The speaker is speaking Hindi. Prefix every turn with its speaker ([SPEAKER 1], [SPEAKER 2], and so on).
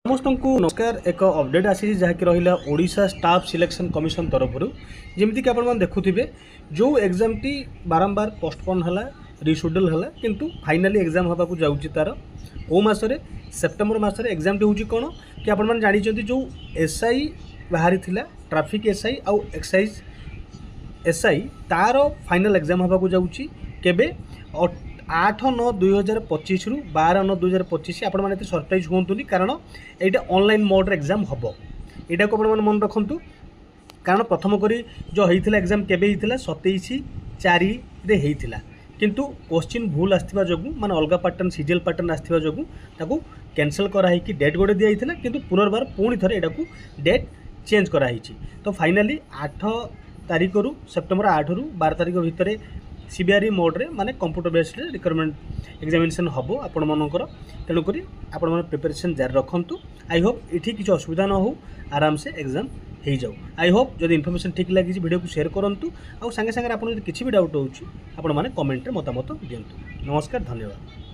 [SPEAKER 1] समस्त को नमस्कार। एक अपडेट आसी जहाँकि रहा ओडिशा स्टाफ सिलेक्शन कमिशन तरफ जमीक आप देखुवे जो एग्जाम टी बारंबार पोस्टपोन है रिशेड्यूल है किंतु फाइनाली एग्जाम होगा जाऊँगी तार ओ मसरे सेप्टेम्बर मसरे एग्जाम टी हूँ कौन कि आप जानते जो एसआई बाहरी ट्राफिक एसआई आउ एक्साइज एसआई तार फाइनाल एग्जाम होगा जाऊँगी केबे 8/9/2025 रु 12/9/2025 आपण माने सरप्राइज होंतुनी कारण एटा ऑनलाइन मोड एग्जाम हम यहाँ को आप मन रखु कारण प्रथम करी जो होता एग्जाम केबे होता 27/4 होता किंतु क्वेश्चन भूल आसवा जो माने अलग पैटर्न सीरियल पैटर्न आसवा जो कैंसल कराई डेट गोटे दिया किंतु पुनर्बार पुणी थे यहाँ डेट चेंज कराई तो फाइनाली 8 तारिख रु सेप्टेम्बर 8 रु 12 तारिख भितर सीबीआरई मोड रे माने कंप्यूटर बेस्ड रिक्वायरमेंट एग्जामिनेशन हम आपण मानकर तेणुक आपण मैंने प्रिपेरेसन जारी रखु। आई होप ये किसी असुविधा न हो आराम से एग्जाम हो जाऊ। आई होप जब इनफॉरमेशन ठीक लगी वीडियो को शेयर करूँ आउ सांगे सांगे आपन किसी भी डाउट हो कमेंट रे मतामत दिंतु। नमस्कार, धन्यवाद।